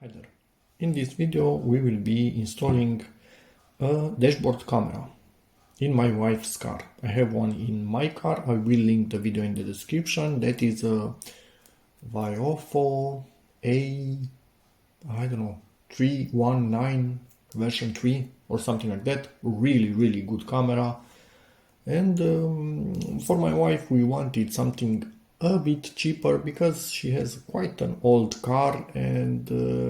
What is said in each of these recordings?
Hi there. In this video we will be installing a dashboard camera in my wife's car. I have one in my car. I will link the video in the description. That is a Viofo I don't know, 319 version 3 or something like that. Really good camera. And for my wife we wanted something a bit cheaper because she has quite an old car, and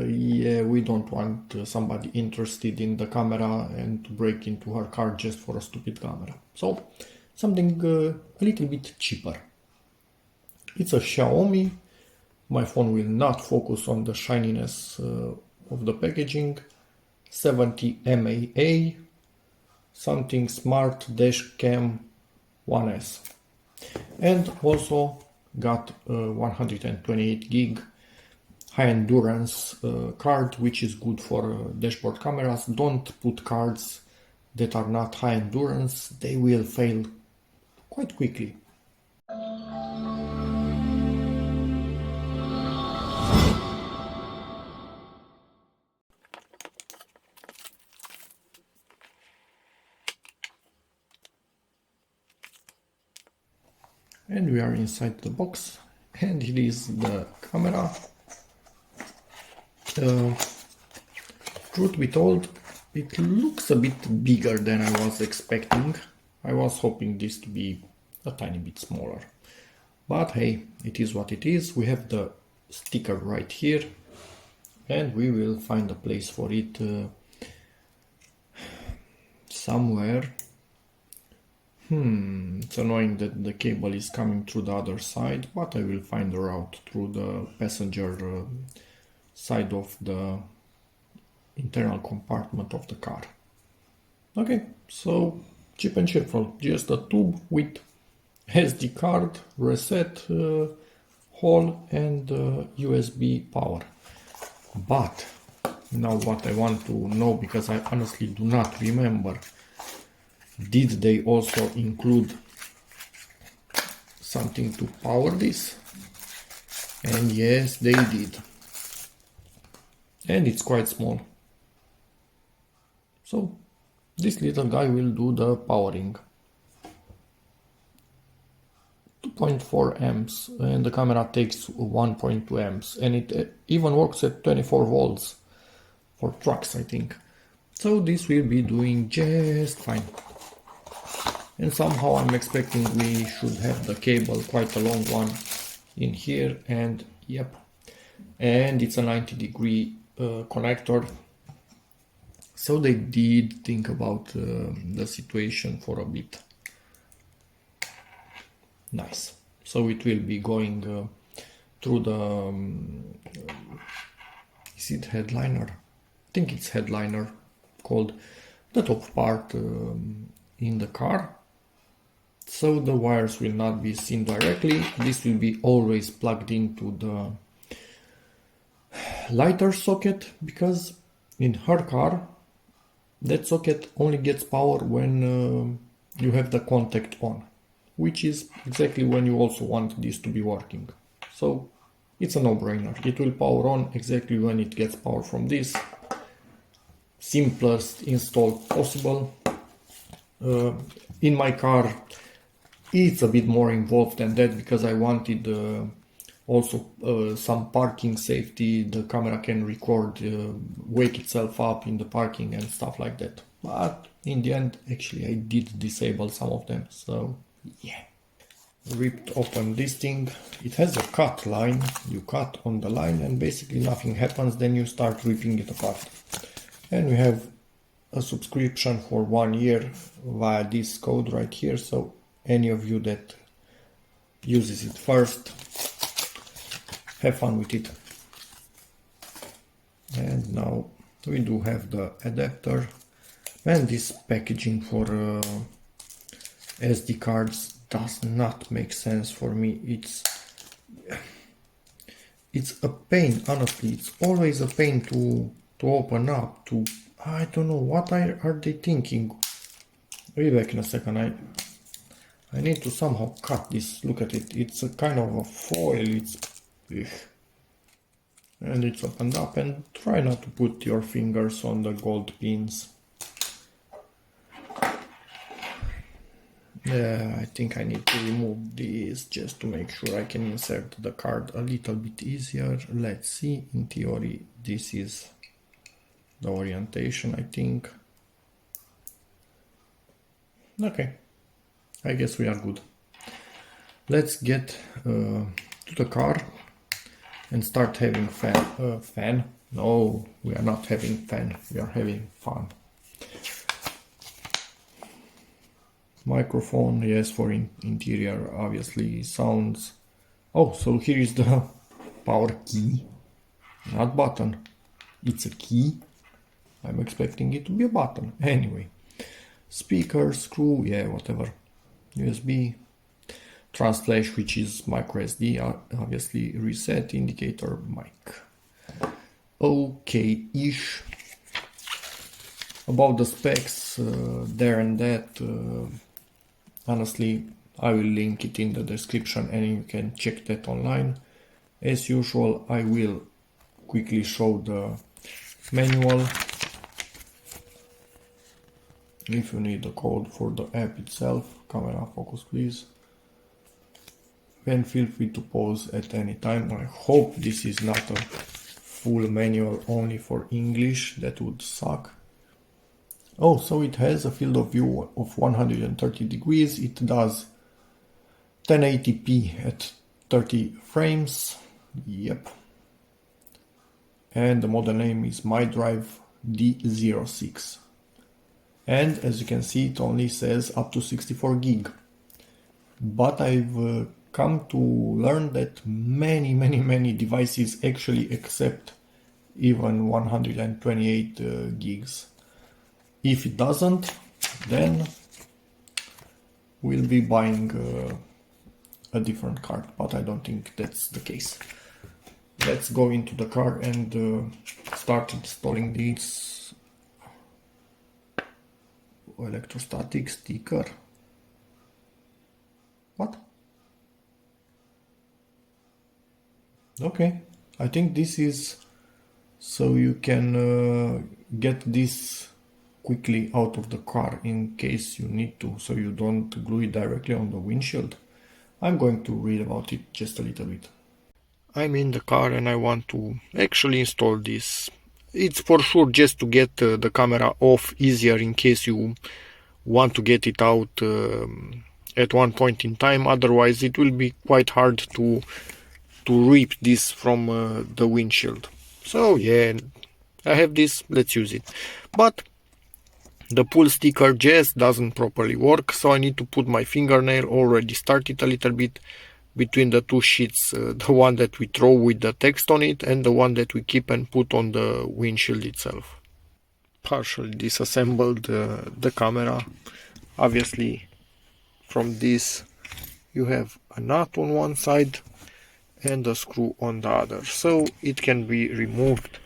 yeah, we don't want somebody interested in the camera and to break into her car just for a stupid camera. So something a little bit cheaper. It's a Xiaomi. My phone will not focus on the shininess of the packaging. 70 mAh, something smart dash cam 1S, and also got a 128 gig high endurance card, which is good for dashboard cameras. Don't put cards that are not high endurance, they will fail quite quickly. And we are inside the box, and it is the camera. Truth be told, it looks a bit bigger than I was expecting. I was hoping this to be a tiny bit smaller. But hey, it is what it is. We have the sticker right here, and we will find a place for it somewhere. It's annoying that the cable is coming through the other side, but I will find a route through the passenger side of the internal compartment of the car. Okay, so cheap and cheerful, just a tube with SD card, reset hole, and USB power. But now what I want to know, because I honestly do not remember, did they also include something to power this? And yes, they did. And it's quite small. So this little guy will do the powering. 2.4 amps, and the camera takes 1.2 amps, and it even works at 24 volts for trucks, I think. So this will be doing just fine. And somehow I'm expecting we should have the cable, quite a long one, in here, and yep. And it's a 90-degree connector. So they did think about the situation for a bit. Nice. So it will be going through the, is it headliner? I think it's headliner, called the top part in the car. So the wires will not be seen directly. This will be always plugged into the lighter socket, because in her car that socket only gets power when you have the contact on, which is exactly when you also want this to be working. So it's a no-brainer. It will power on exactly when it gets power from this. Simplest install possible. In my car it's a bit more involved than that, because I wanted also some parking safety. The camera can record, wake itself up in the parking and stuff like that. But in the end, actually, I did disable some of them. So yeah. Ripped open this thing. It has a cut line. You cut on the line and basically nothing happens. Then you start ripping it apart. And we have a subscription for 1 year via this code right here. So any of you that uses it first, have fun with it. And now we do have the adapter, and this packaging for SD cards does not make sense for me. It's a pain, honestly. It's always a pain to open up, I don't know, what are they thinking? I'll be back in a second. I need to somehow cut this. Look at it. It's a kind of a foil. It's... and it's opened up, and try not to put your fingers on the gold pins. Yeah, I think I need to remove this just to make sure I can insert the card a little bit easier. Let's see, in theory this is the orientation, I think. Okay, I guess we are good. Let's get to the car and start having fan. No, we are not having fan, we are having fun. Microphone, yes, for interior, obviously. Sounds. Oh, so here is the power key, not button. It's a key. I'm expecting it to be a button. Anyway, speaker, screw, yeah, whatever. USB, transflash, which is micro SD, obviously. Reset, indicator, mic. Okay-ish. About the specs, there and that, honestly, I will link it in the description and you can check that online. As usual, I will quickly show the manual. If you need the code for the app itself, camera focus please. And feel free to pause at any time. I hope this is not a full manual only for English, that would suck. Oh, so it has a field of view of 130 degrees. It does 1080p at 30 frames. Yep. And the model name is MyDrive D06. And as you can see, it only says up to 64 gig. But I've come to learn that many devices actually accept even 128 gigs. If it doesn't, then we'll be buying a different card, but I don't think that's the case. Let's go into the car and start installing this electrostatic sticker. What? Okay, I think this is so you can get this quickly out of the car in case you need to, so you don't glue it directly on the windshield. I'm going to read about it just a little bit. I'm in the car and I want to actually install this. It's for sure just to get the camera off easier in case you want to get it out at one point in time. Otherwise it will be quite hard to rip this from the windshield. So yeah, I have this, let's use it. But the pull sticker just doesn't properly work, so I need to put my fingernail, already started a little bit, between the two sheets, the one that we throw with the text on it and the one that we keep and put on the windshield itself. Partially disassembled the camera. Obviously from this you have a nut on one side and a screw on the other, so it can be removed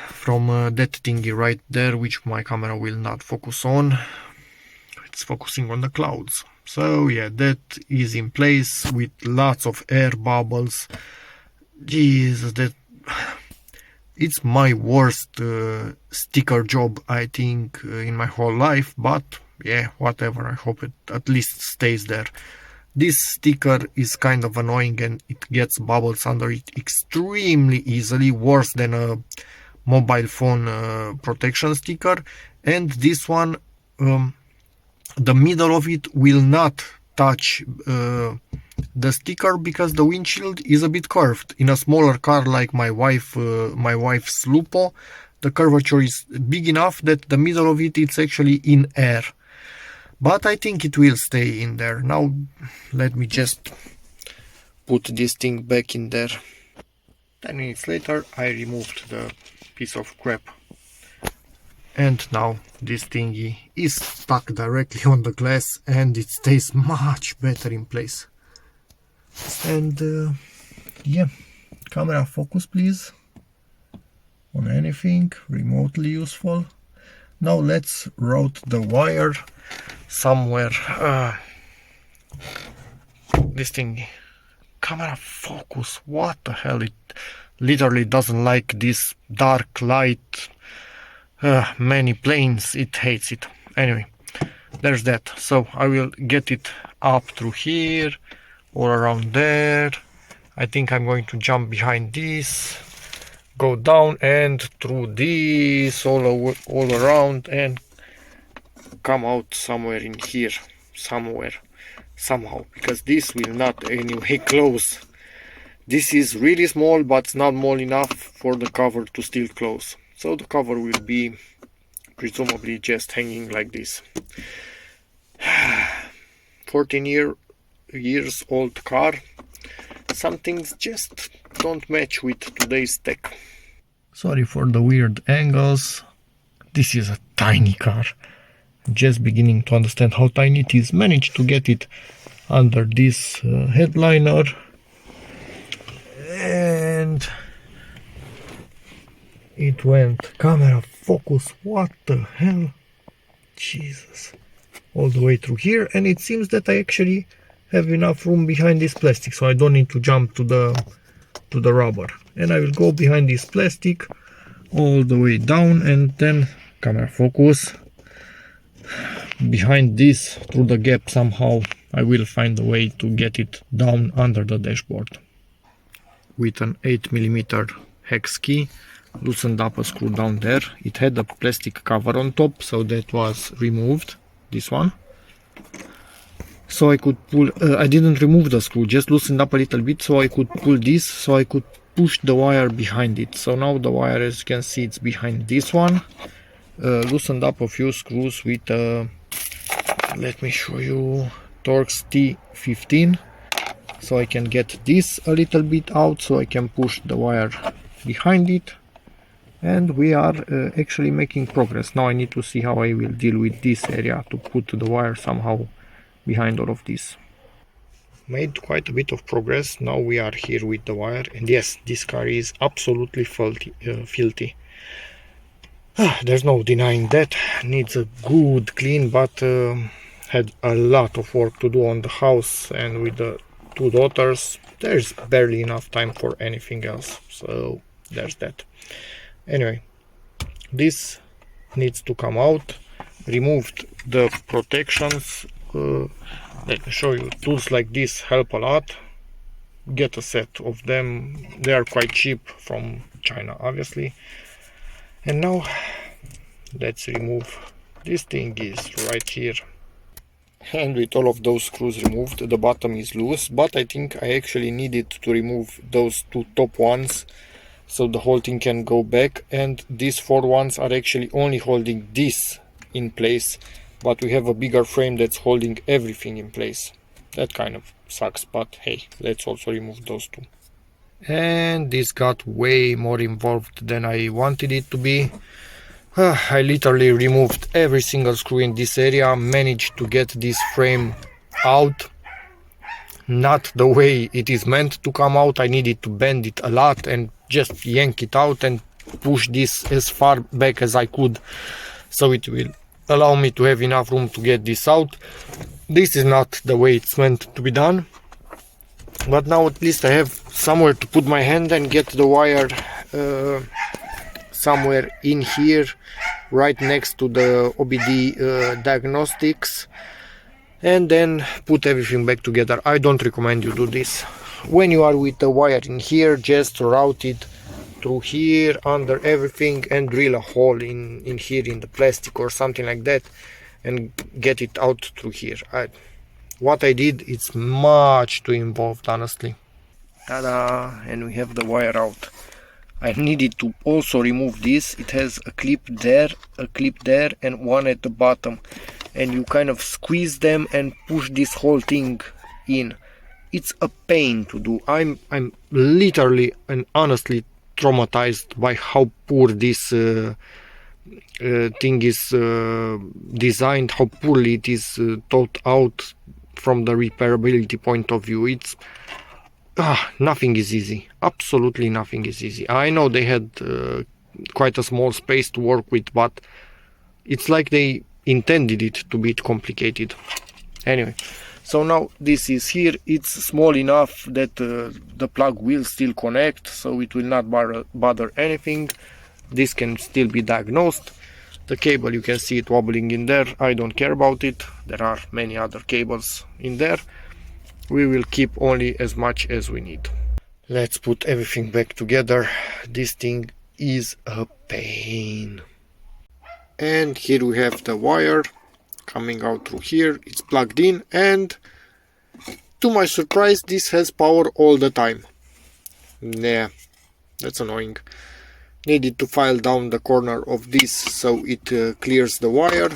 from that thingy right there, which my camera will not focus on. It's focusing on the clouds. So yeah, that is in place with lots of air bubbles. Jesus, that it's my worst sticker job, I think, in my whole life, but yeah, whatever, I hope it at least stays there. This sticker is kind of annoying and it gets bubbles under it extremely easily, worse than a mobile phone protection sticker. And this one, the middle of it will not touch the sticker because the windshield is a bit curved. In a smaller car like my wife's Lupo, the curvature is big enough that the middle of it is actually in air. But I think it will stay in there. Now let me just put this thing back in there. 10 minutes later I removed the piece of crap. And now this thingy is stuck directly on the glass and it stays much better in place. And yeah, camera focus please on anything remotely useful. Now let's route the wire somewhere. This thingy, camera focus, what the hell, literally doesn't like this dark light, many planes, it hates it. Anyway, there's that. So I will get it up through here or around there. I think I'm going to jump behind this, go down and through this all around and come out somewhere in here, somehow, because this will not anyway close. This is really small, but it's not small enough for the cover to still close. So the cover will be presumably just hanging like this. 14 years old car. Some things just don't match with today's tech. Sorry for the weird angles. This is a tiny car. I'm just beginning to understand how tiny it is. Managed to get it under this headliner. And it went camera focus, what the hell, Jesus, all the way through here. And it seems that I actually have enough room behind this plastic, so I don't need to jump to the rubber. And I will go behind this plastic all the way down, and then camera focus behind this through the gap. Somehow I will find a way to get it down under the dashboard. With an 8mm hex key, loosened up a screw down there. It had a plastic cover on top, so that was removed, this one. So I could pull, I didn't remove the screw, just loosened up a little bit so I could pull this, so I could push the wire behind it. So now the wire, as you can see, it's behind this one. Loosened up a few screws with, let me show you, Torx T15. So I can get this a little bit out, so I can push the wire behind it. And we are actually making progress. Now I need to see how I will deal with this area to put the wire somehow behind all of this. Made quite a bit of progress. Now we are here with the wire, and yes, this car is absolutely filthy. There's no denying that. Needs a good clean, but had a lot of work to do on the house, and with the 2 daughters there's barely enough time for anything else, so there's that. Anyway, this needs to come out. Removed the protections. Let me show you. Tools like this help a lot. Get a set of them. They are quite cheap, from China obviously. And now let's remove this thing. Is right here. And with all of those screws removed, the bottom is loose, but I think I actually needed to remove those 2 top ones so the whole thing can go back, and these 4 ones are actually only holding this in place, but we have a bigger frame that's holding everything in place. That kind of sucks, but hey, let's also remove those 2. And this got way more involved than I wanted it to be. I literally removed every single screw in this area, managed to get this frame out, not the way it is meant to come out. I needed to bend it a lot and just yank it out and push this as far back as I could, so it will allow me to have enough room to get this out. This is not the way it's meant to be done, but now at least I have somewhere to put my hand and get the wire somewhere in here, right next to the OBD diagnostics, and then put everything back together. I don't recommend you do this. When you are with the wire in here, just route it through here under everything and drill a hole in here in the plastic or something like that and get it out through here. What I did, it's much too involved, honestly. Ta-da! And we have the wire out. I needed to also remove this. It has a clip there, and one at the bottom, and you kind of squeeze them and push this whole thing in. It's a pain to do. I'm literally and honestly traumatized by how poor this thing is designed, how poorly it is thought out from the repairability point of view. It's nothing is easy. Absolutely nothing is easy. I know they had quite a small space to work with, but it's like they intended it to be complicated. Anyway, So now this is here, it's small enough that the plug will still connect, so it will not bother anything. This can still be diagnosed. The cable, you can see it wobbling in there. I don't care about it. There are many other cables in there. We will keep only as much as we need. Let's put everything back together. This thing is a pain. And here we have the wire coming out through here. It's plugged in, and to my surprise this has power all the time. Yeah, that's annoying. Needed to file down the corner of this so it clears the wire.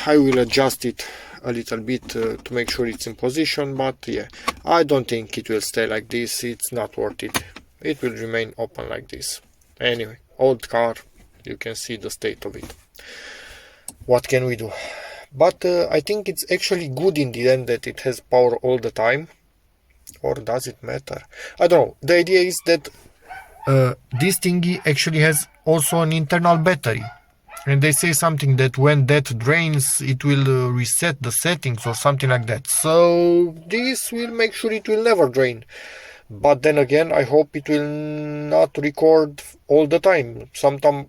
I will adjust it a little bit to make sure it's in position, but yeah, I don't think it will stay like this. It's not worth it. It will remain open like this. Anyway, old car, you can see the state of it. What can we do? But I think it's actually good in the end that it has power all the time. Or does it matter? I don't know. The idea is that this thingy actually has also an internal battery. And they say something that when that drains, it will reset the settings or something like that. So this will make sure it will never drain. But then again, I hope it will not record all the time. Somehow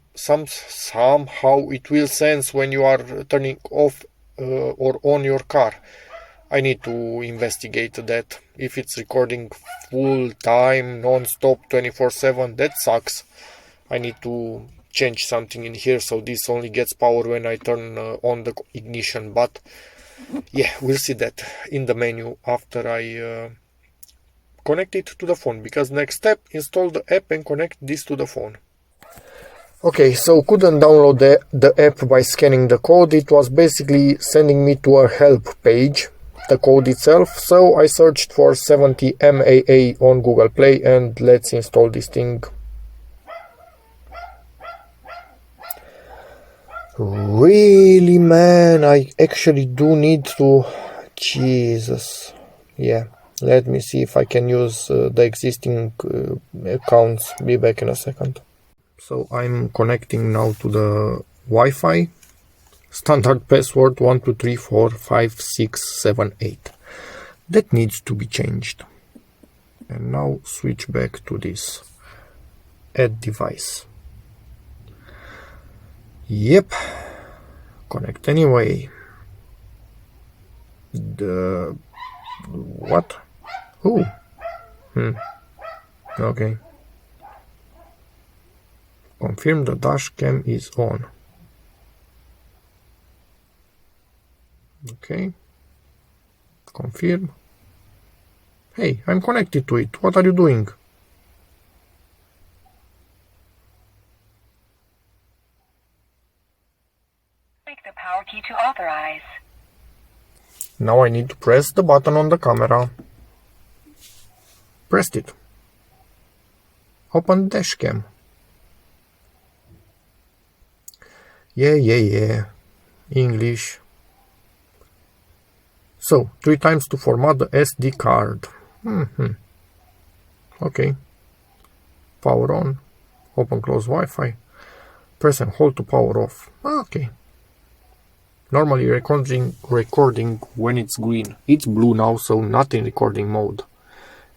it will sense when you are turning off or on your car. I need to investigate that. If it's recording full time, non-stop, 24/7, that sucks. I need to change something in here so this only gets power when I turn on the ignition. But yeah, we'll see that in the menu after I connect it to the phone, because next step, install the app and connect this to the phone. Okay, so couldn't download the app by scanning the code. It was basically sending me to a help page, the code itself. So I searched for 70 MAA on Google Play and let's install this thing. Really, man, I actually do need to... Jesus. Yeah, let me see if I can use the existing accounts. Be back in a second. So I'm connecting now to the Wi-Fi. Standard password 12345678. That needs to be changed. And now switch back to this. Add device. Yep. Connect anyway. The... What? Oh. Okay. Confirm the dash cam is on. Okay. Confirm. Hey, I'm connected to it. What are you doing? Click the power key to authorize. Now I need to press the button on the camera. Pressed it. Open dash cam. Yeah. English. So, 3 times to format the SD card. Okay. Power on. Open close Wi-Fi. Press and hold to power off. Okay. Normally recording when it's green. It's blue now, so not in recording mode.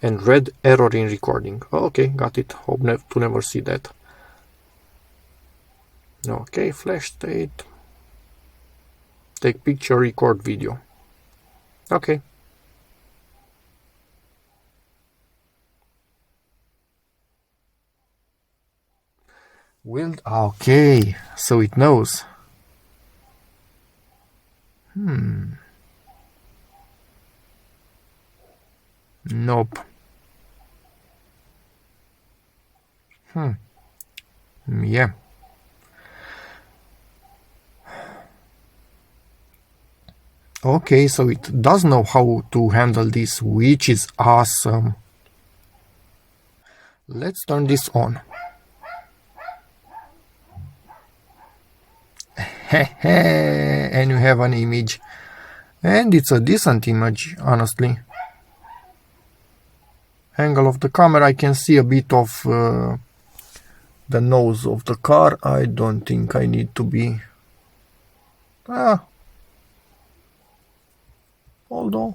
And red, error in recording. Okay, got it. Hope to never see that. Okay, flash state. Take picture, record video. Okay. Okay, so it knows. Nope. Yeah. Okay, so it does know how to handle this, which is awesome. Let's turn this on. And you have an image. And it's a decent image, honestly. Angle of the camera, I can see a bit of the nose of the car. I don't think I need to be... although,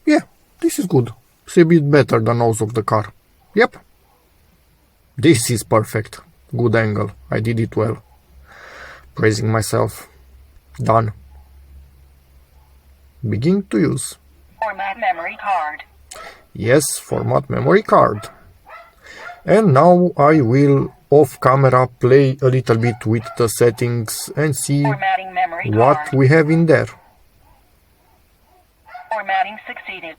yeah, this is good. It's a bit better than nose of the car. Yep, this is perfect. Good angle. I did it well. Praising myself. Done. Begin to use. Format memory card. Yes, format memory card. And now I will off camera play a little bit with the settings and see Formatting memory what card. we have in there. Formatting succeeded.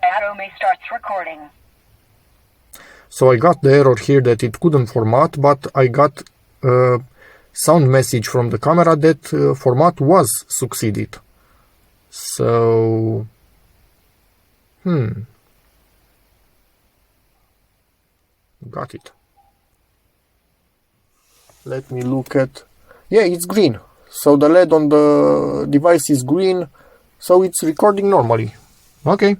Xiaomi starts recording. So I got the error here that it couldn't format, but I got a sound message from the camera that format was succeeded. So, got it. Let me look at, yeah, it's green. So the LED on the device is green, so it's recording normally. Okay.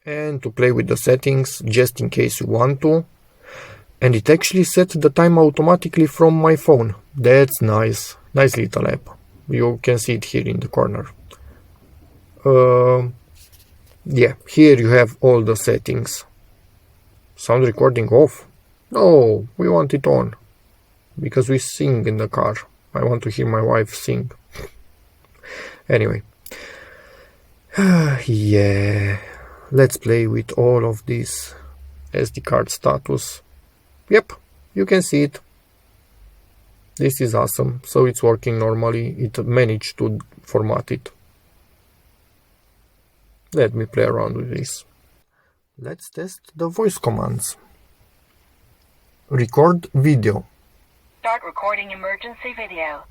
And to play with the settings, just in case you want to. And it actually set the time automatically from my phone. That's nice. Nice little app. You can see it here in the corner. Yeah, here you have all the settings. Sound recording off? No, we want it on. Because we sing in the car. I want to hear my wife sing. Anyway. Yeah. Let's play with all of this. SD card status. Yep, you can see it. This is awesome. So it's working normally. It managed to format it. Let me play around with this. Let's test the voice commands. Record video. Start recording emergency video.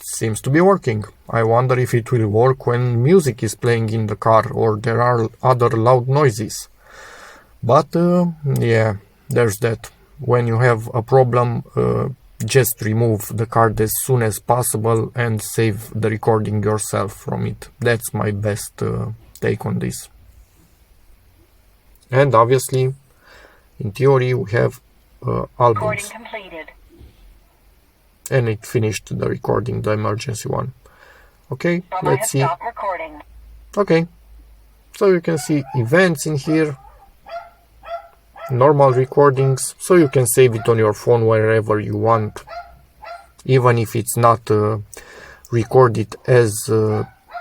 Seems to be working. I wonder if it will work when music is playing in the car or there are other loud noises. But yeah, there's that. When you have a problem, just remove the card as soon as possible and save the recording yourself from it. That's my best take on this. And obviously, in theory, we have albums. Recording completed. And it finished the recording, the emergency one. Okay, let's see. Stop recording. Okay, so you can see events in here, normal recordings, so you can save it on your phone wherever you want, even if it's not recorded as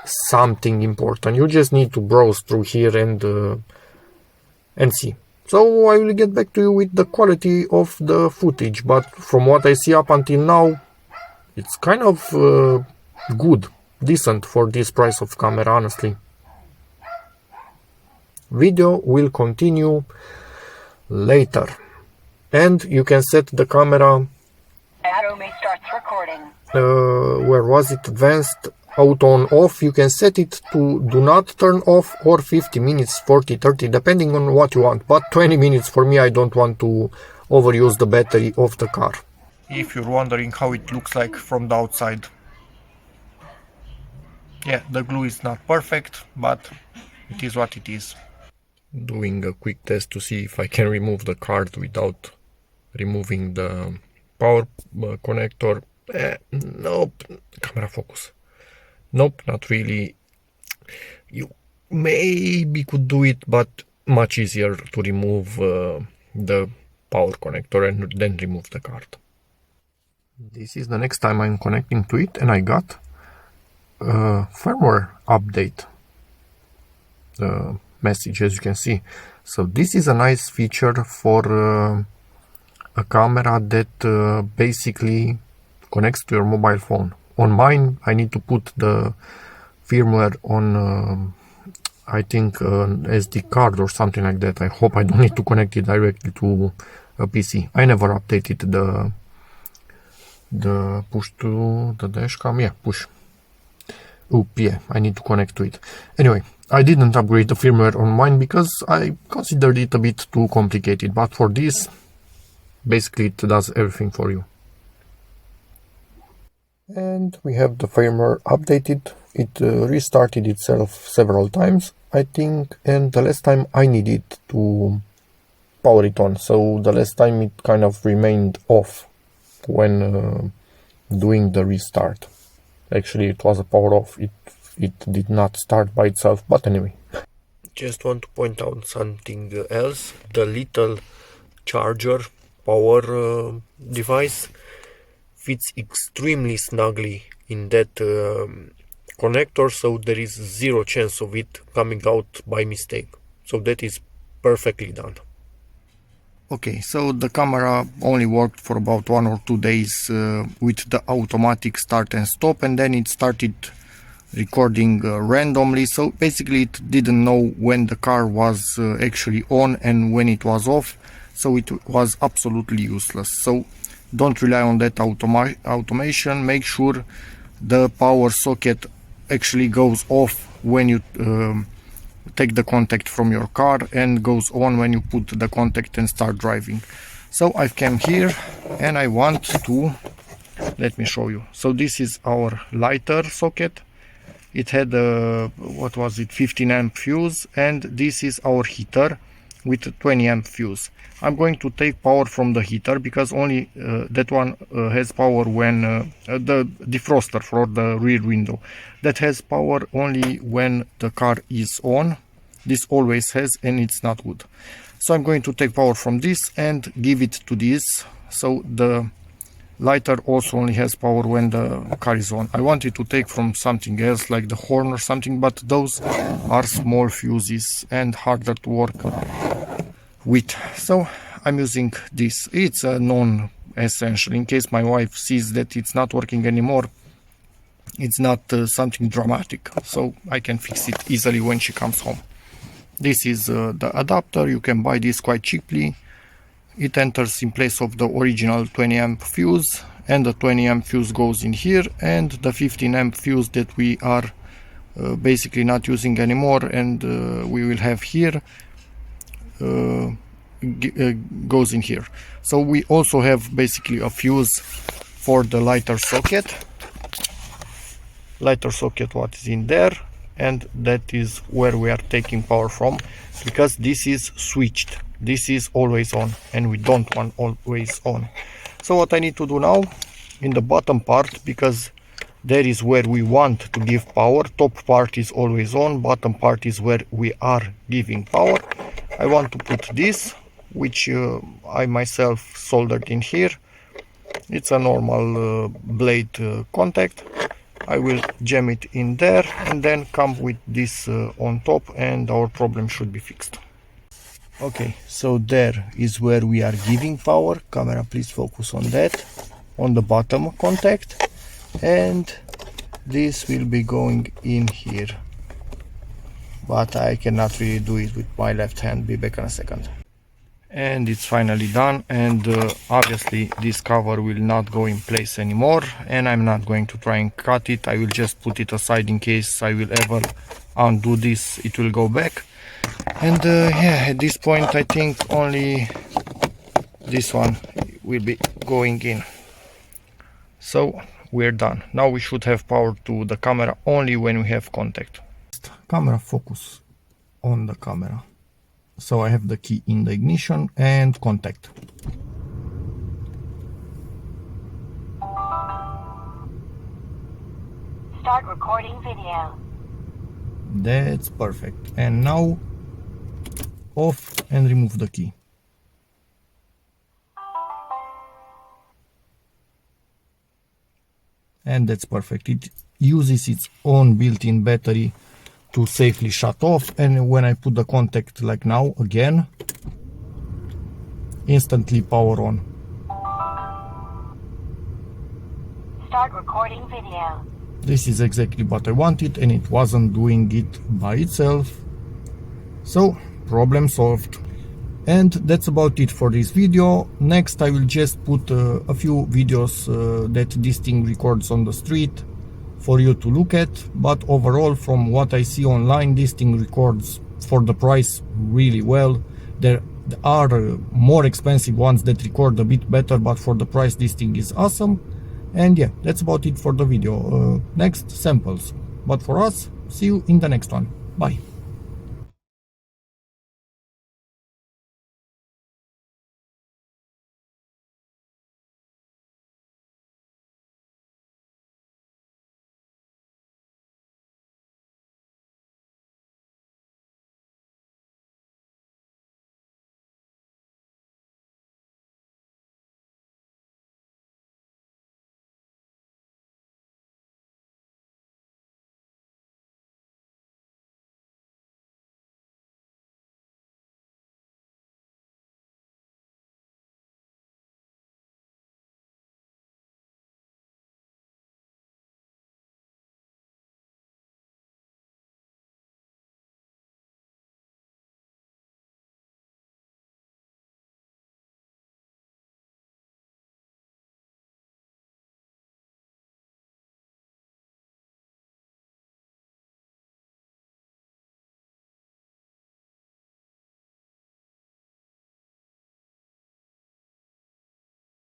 something important. You just need to browse through here and see. So I will get back to you with the quality of the footage, but from what I see up until now, it's kind of good, decent for this price of camera, honestly. Video will continue later, and you can set the camera. Xiaomi starts recording. Where was it? Advanced auto on off. You can set it to do not turn off or 50 minutes, 40, 30, depending on what you want. But 20 minutes for me, I don't want to overuse the battery of the car. If you're wondering how it looks like from the outside. Yeah, the glue is not perfect, but it is what it is. Doing a quick test to see if I can remove the card without removing the power connector. Nope. Camera focus. Nope, not really. You maybe could do it, but much easier to remove the power connector and then remove the card. This is the next time I'm connecting to it, and I got a firmware update message, as you can see. So this is a nice feature for a camera that basically connects to your mobile phone. On mine, I need to put the firmware on, I think, an SD card or something like that. I hope I don't need to connect it directly to a PC. I never updated the push to the dashcam. Yeah, push. Oop, yeah, I need to connect to it. Anyway, I didn't upgrade the firmware on mine because I considered it a bit too complicated. But for this, basically it does everything for you. And we have the firmware updated. It restarted itself several times, I think, and the last time I needed to power it on. So the last time it kind of remained off when doing the restart. Actually, it was a power off. It did not start by itself, but anyway. Just want to point out something else. The little charger power device fits extremely snugly in that connector, so there is zero chance of it coming out by mistake. So that is perfectly done. Okay, so the camera only worked for about 1 or 2 days with the automatic start and stop, and then it started recording randomly. So basically it didn't know when the car was actually on and when it was off, so it was absolutely useless. So don't rely on that automation. Make sure the power socket actually goes off when you take the contact from your car and goes on when you put the contact and start driving. So I've come here and I want to, let me show you. So this is our lighter socket. It had a, what was it, 15 amp fuse, and this is our heater with a 20 amp fuse. I'm going to take power from the heater because only that one has power when the defroster for the rear window, that has power only when the car is on. This always has, and it's not good. So I'm going to take power from this and give it to this. So the lighter also only has power when the car is on. I wanted to take from something else like the horn or something, but those are small fuses and harder to work with. So I'm using this. It's a non-essential. In case my wife sees that it's not working anymore, it's not something dramatic, so I can fix it easily when she comes home. This is the adapter. You can buy this quite cheaply. It enters in place of the original 20 amp fuse, and the 20 amp fuse goes in here, and the 15 amp fuse that we are basically not using anymore and we will have here goes in here. So we also have basically a fuse for the lighter socket. What is in there, and that is where we are taking power from, because this is switched. This is always on, and we don't want always on. So what I need to do now, in the bottom part, because there is where we want to give power, top part is always on, bottom part is where we are giving power. I want to put this, which I myself soldered in here. It's a normal blade contact. I will jam it in there and then come with this on top, and our problem should be fixed. Okay, so there is where we are giving power. Camera, please focus on that, on the bottom contact, and this will be going in here, but I cannot really do it with my left hand. Be back in a second. And it's finally done, and obviously this cover will not go in place anymore, and I'm not going to try and cut it. I will just put it aside in case I will ever undo this, it will go back. And yeah, at this point I think only this one will be going in. So we're done. Now we should have power to the camera only when we have contact. Camera, focus on the camera. So I have the key in the ignition and contact. Start recording video. That's perfect. And now off and remove the key. And that's perfect. It uses its own built-in battery to safely shut off, and when I put the contact like now again, instantly power on. Start recording video. This is exactly what I wanted, and it wasn't doing it by itself. So problem solved. And that's about it for this video. Next I will just put a few videos that this thing records on the street for you to look at, but overall from what I see online, this thing records for the price really well. There are more expensive ones that record a bit better, but for the price this thing is awesome. And yeah, that's about it for the video. Next, samples. But for us, see you in the next one. Bye.